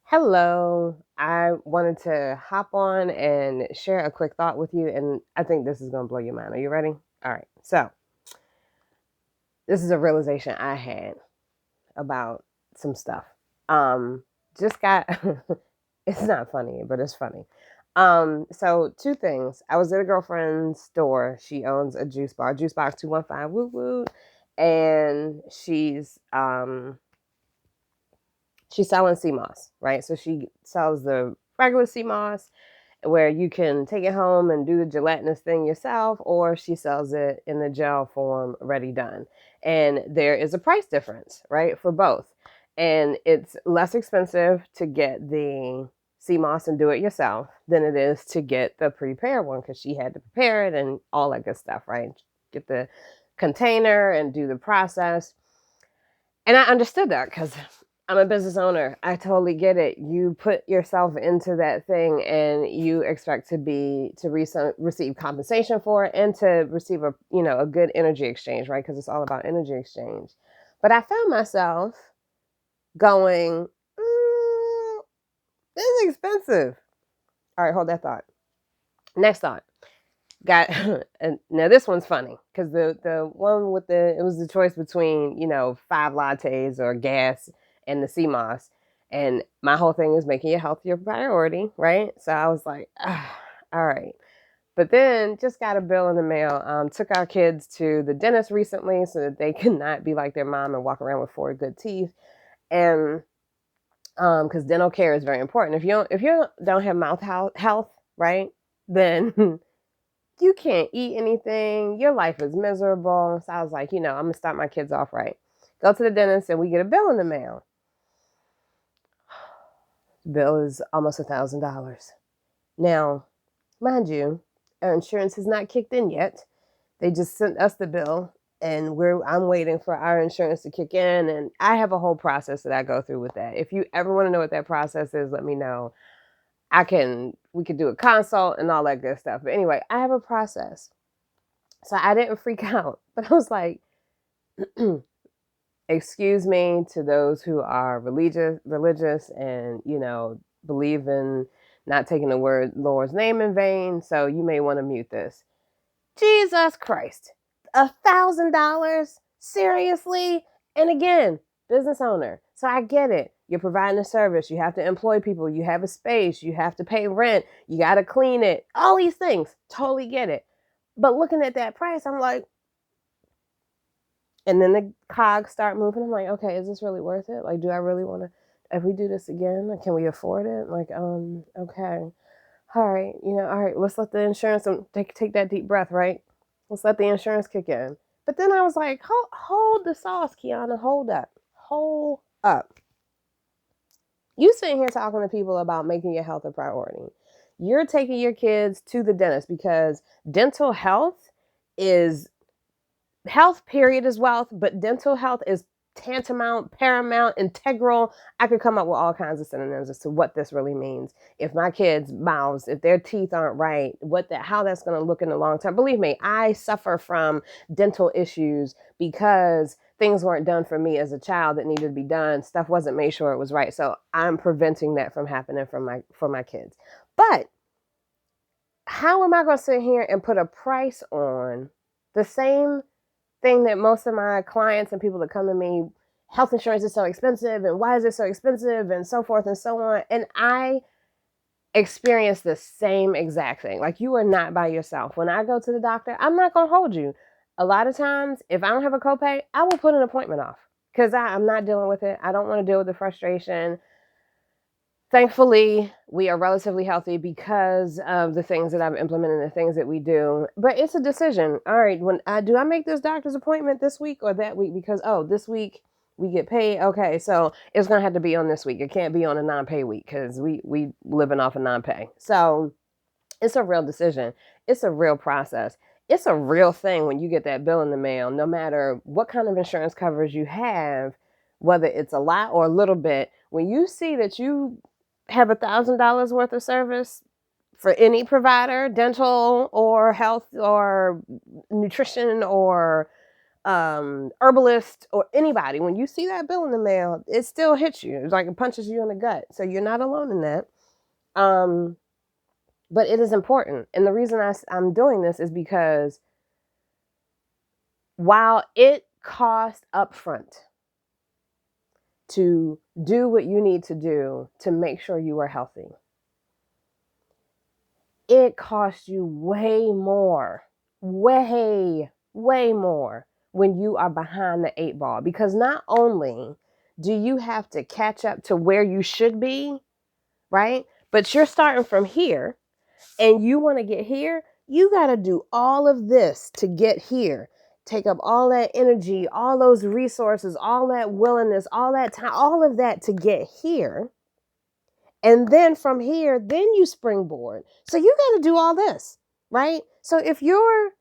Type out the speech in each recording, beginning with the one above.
Hello. I wanted to hop on and share a quick thought with you, and I think this is going to blow your mind. Are you ready? All right. So, this is a realization I had about some stuff. Just got it's not funny, but it's funny. So two things. I was at a girlfriend's store. She owns a juice bar, Juice Box 215, woo woo, and she's selling sea moss, right? So she sells the regular sea moss where you can take it home and do the gelatinous thing yourself, or she sells it in the gel form ready done. And there is a price difference, right, for both. And it's less expensive to get the sea moss and do it yourself than it is to get the prepared one because she had to prepare it and all that good stuff, right? Get the container and do the process. And I understood that because I'm a business owner. I totally get it. You put yourself into that thing and you expect receive compensation for it and to receive a good energy exchange, right? Because it's all about energy exchange. But I found myself going, this is expensive. All right, hold that thought. Next thought. Got and now this one's funny because the one with it was the choice between five lattes or gas and the sea moss, and my whole thing is making your health your priority, right? So I was like, all right. But then just got a bill in the mail. Took our kids to the dentist recently so that they could not be like their mom and walk around with four good teeth, and because dental care is very important. If you don't have mouth health, right, then you can't eat anything. Your life is miserable. So I was like, I'm going to start my kids off right. Go to the dentist and we get a bill in the mail. The bill is almost $1,000. Now, mind you, our insurance has not kicked in yet. They just sent us the bill and I'm waiting for our insurance to kick in. And I have a whole process that I go through with that. If you ever want to know what that process is, let me know. We could do a consult and all that good stuff. But anyway, I have a process. So I didn't freak out, but I was like, excuse me to those who are religious and, believe in not taking the Lord's name in vain. So you may want to mute this. Jesus Christ. $1,000? Seriously? And again, business owner. So I get it. You're providing a service. You have to employ people. You have a space. You have to pay rent. You got to clean it. All these things. Totally get it. But looking at that price, I'm like, and then the cogs start moving. I'm like, okay, is this really worth it? Like, do I really want to, if we do this again, like, can we afford it? Like, okay. All right, let's let the insurance, take that deep breath, right? Let's let the insurance kick in. But then I was like, hold the sauce, Kiana, hold up. Hold up. You sitting here talking to people about making your health a priority. You're taking your kids to the dentist because dental health is health, period, is wealth, but dental health is tantamount, paramount, integral. I could come up with all kinds of synonyms as to what this really means. If my kids' mouths, if their teeth aren't right, how that's going to look in the long term. Believe me, I suffer from dental issues because things weren't done for me as a child that needed to be done. Stuff wasn't made sure it was right. So I'm preventing that from happening for my kids. But how am I going to sit here and put a price on the same thing that most of my clients and people that come to me, health insurance is so expensive and why is it so expensive and so forth and so on. And I experience the same exact thing. Like, you are not by yourself. When I go to the doctor, I'm not going to hold you. A lot of times, if I don't have a copay, I will put an appointment off because I'm not dealing with it. I don't want to deal with the frustration. Thankfully, we are relatively healthy because of the things that I've implemented and the things that we do. But it's a decision. All right, do I make this doctor's appointment this week or that week? Because, this week we get paid. Okay, so it's going to have to be on this week. It can't be on a non-pay week because we living off a non-pay. So it's a real decision. It's a real process. It's a real thing when you get that bill in the mail, no matter what kind of insurance coverage you have, whether it's a lot or a little bit. When you see that you have $1,000 worth of service for any provider, dental or health or nutrition or herbalist or anybody, when you see that bill in the mail, it still hits you. It's like it punches you in the gut. So you're not alone in that. But it is important. And the reason I'm doing this is because while it costs upfront to do what you need to do to make sure you are healthy, it costs you way more, way more when you are behind the 8 ball. Because not only do you have to catch up to where you should be, right? But you're starting from here and you want to get here. You got to do all of this to get here. Take up all that energy, all those resources, all that willingness, all that time, all of that to get here. And then from here, then you springboard. So you got to do all this, right? So if you're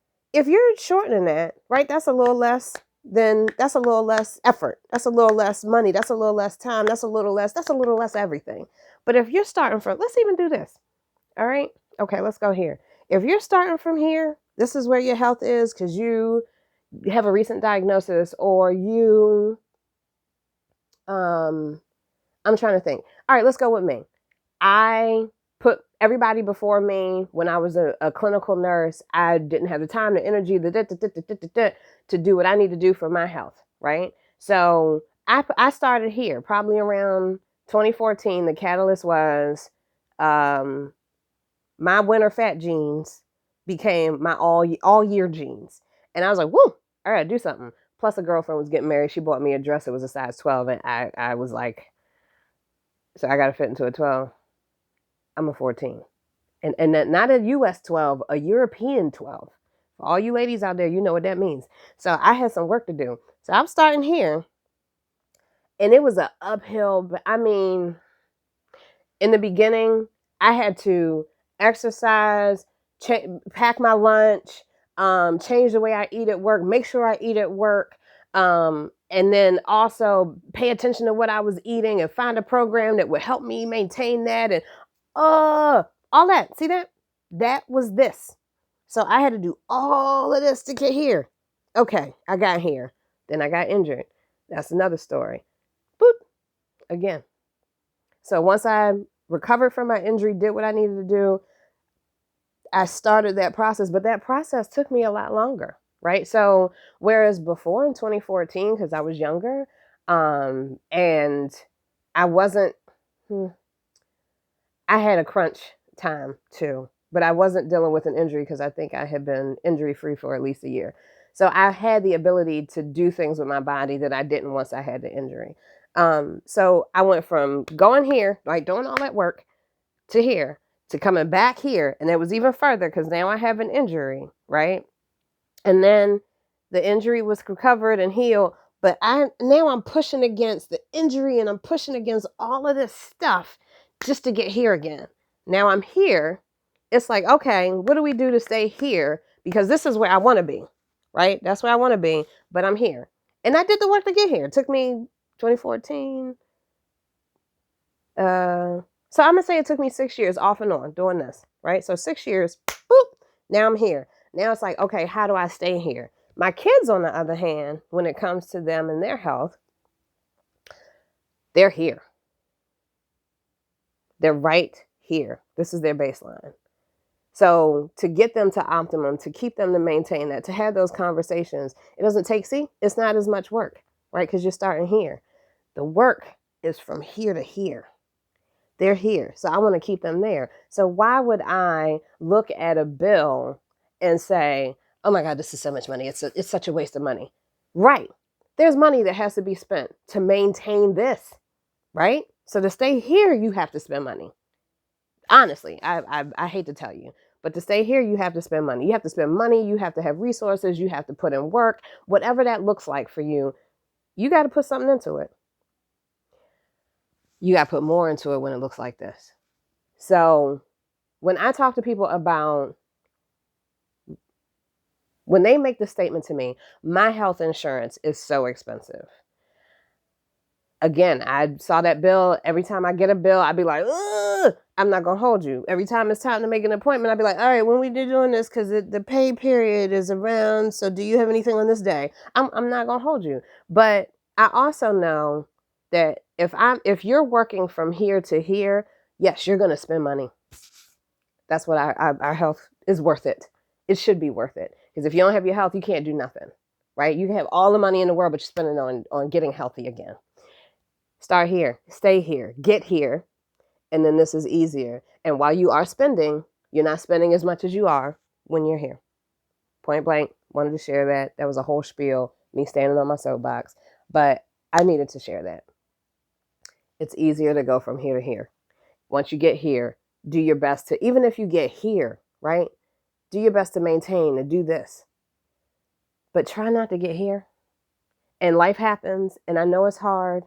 shortening that, right, that's a little less effort. That's a little less money. That's a little less time. That's a little less everything. But if you're starting from, let's even do this. All right. Okay, let's go here. If you're starting from here, this is where your health is because you have a recent diagnosis or you, I'm trying to think. All right, let's go with me. I put everybody before me when I was a clinical nurse. I didn't have the time, the energy, to do what I need to do for my health, right? So I started here probably around 2014. The catalyst was my winter fat jeans became my all year jeans. And I was like, whoo, I gotta do something. Plus a girlfriend was getting married. She bought me a dress that was a size 12. And I was like, so I gotta fit into a 12. I'm a 14. And that, not a US 12, a European 12. For all you ladies out there, you know what that means. So I had some work to do. So I'm starting here. And it was an uphill, but I mean, in the beginning, I had to exercise, pack my lunch, change the way I eat at work, make sure I eat at work, and then also pay attention to what I was eating and find a program that would help me maintain that and all that. See that? That was this. So I had to do all of this to get here. Okay, I got here. Then I got injured. That's another story. Boop. Again. So once I recovered from my injury, did what I needed to do, I started that process. But that process took me a lot longer, right? So whereas before in 2014, because I was younger, and I wasn't, I had a crunch time too, but I wasn't dealing with an injury because I think I had been injury free for at least a year. So I had the ability to do things with my body that I didn't once I had the injury. So I went from going here, like doing all that work, to here, to coming back here. And it was even further because now I have an injury, right? And then the injury was recovered and healed. But now I'm pushing against the injury and I'm pushing against all of this stuff just to get here again. Now I'm here. It's like, okay, what do we do to stay here? Because this is where I want to be, right? That's where I want to be, but I'm here. And I did the work to get here. It took me 2014. So I'm going to say it took me 6 years off and on doing this, right? So 6 years, boop, now I'm here. Now it's like, okay, how do I stay here? My kids, on the other hand, when it comes to them and their health, they're here. They're right here. This is their baseline. So to get them to optimum, to keep them to maintain that, to have those conversations, it doesn't take, it's not as much work, right? Because you're starting here. The work is from here to here. They're here. So I want to keep them there. So why would I look at a bill and say, oh my God, this is so much money. It's such a waste of money. Right. There's money that has to be spent to maintain this, right? So to stay here, you have to spend money. Honestly, I hate to tell you, but to stay here, you have to spend money. You have to spend money. You have to have resources. You have to put in work. Whatever that looks like for you, you got to put something into it. You got to put more into it when it looks like this. So when I talk to people about, when they make the statement to me, my health insurance is so expensive, Again, I saw that bill. Every time I get a bill, I'd be like, ugh, I'm not going to hold you. Every time it's time to make an appointment, I'd be like, all right, when we do doing this, because the pay period is around, so do you have anything on this day? I'm not going to hold you. But I also know that if you're working from here to here, yes, you're going to spend money. That's what our health is worth it. It should be worth it. Because if you don't have your health, you can't do nothing, right? You can have all the money in the world, but you're spending on getting healthy again. Start here, stay here, get here, and then this is easier. And while you are spending, you're not spending as much as you are when you're here. Point blank, wanted to share that. That was a whole spiel, me standing on my soapbox, but I needed to share that. It's easier to go from here to here. Once you get here, do your best to, even if you get here, right? Do your best to maintain, to do this. But try not to get here. And life happens, and I know it's hard.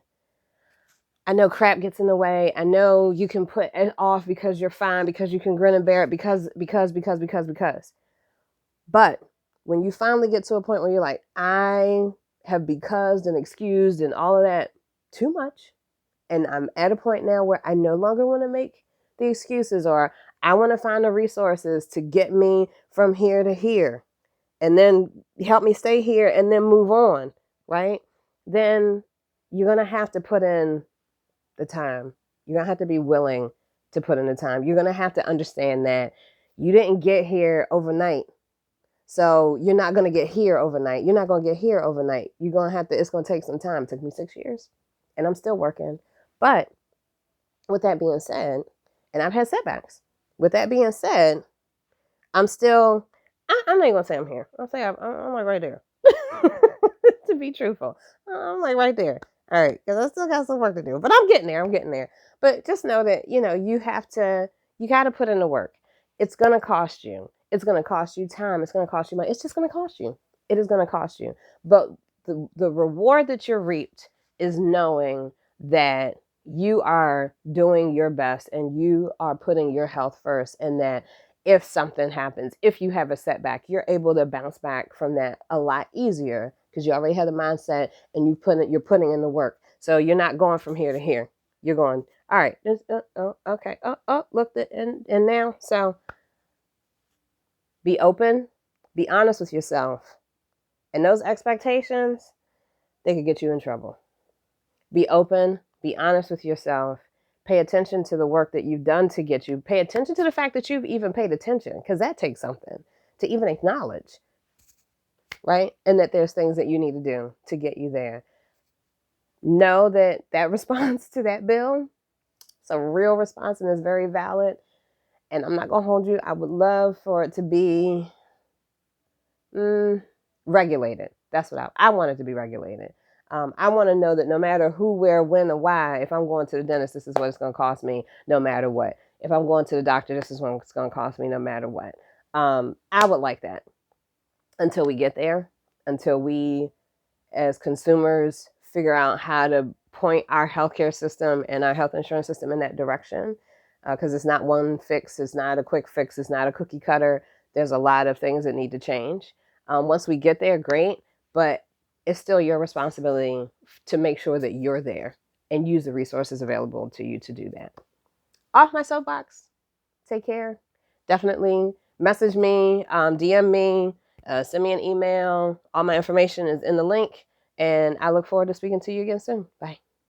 I know crap gets in the way. I know you can put it off because you're fine, because you can grin and bear it, because. But when you finally get to a point where you're like, I have becused and excused and all of that too much, and I'm at a point now where I no longer want to make the excuses, or I want to find the resources to get me from here to here and then help me stay here and then move on, right? Then you're going to have to put in the time. You're going to have to be willing to put in the time. You're going to have to understand that you didn't get here overnight. So you're not going to get here overnight. You're not going to get here overnight. You're going to have to, it's going to take some time. It took me 6 years and I'm still working. But with that being said, and I've had setbacks. With that being said, I'm still, I'm not even going to say I'm here. I'll say I'm like right there. To be truthful, I'm like right there. All right, because I still got some work to do, but I'm getting there. But just know that, you got to put in the work. It's going to cost you. It's going to cost you time. It's going to cost you money. It's just going to cost you. It is going to cost you. But the reward that you're reaped is knowing that you are doing your best and you are putting your health first, and that if something happens, if you have a setback, you're able to bounce back from that a lot easier because you already had the mindset and you're putting in the work. So you're not going from here to here. You're going, all right, okay, look, and now. So be open, be honest with yourself. And those expectations, they could get you in trouble. Be open, be honest with yourself. Pay attention to the work that you've done to get you. Pay attention to the fact that you've even paid attention, because that takes something to even acknowledge, right? And that there's things that you need to do to get you there. Know that response to that bill, it's a real response and it's very valid. And I'm not going to hold you. I would love for it to be regulated. That's what I want it to be regulated. I want to know that no matter who, where, when, or why, if I'm going to the dentist, this is what it's going to cost me no matter what. If I'm going to the doctor, this is what it's going to cost me no matter what. I would like that until we get there, until we as consumers figure out how to point our healthcare system and our health insurance system in that direction. Because it's not one fix. It's not a quick fix. It's not a cookie cutter. There's a lot of things that need to change. Once we get there, great. But it's still your responsibility to make sure that you're there and use the resources available to you to do that. Off my soapbox. Take care. Definitely message me, DM me, send me an email. All my information is in the link. And I look forward to speaking to you again soon. Bye.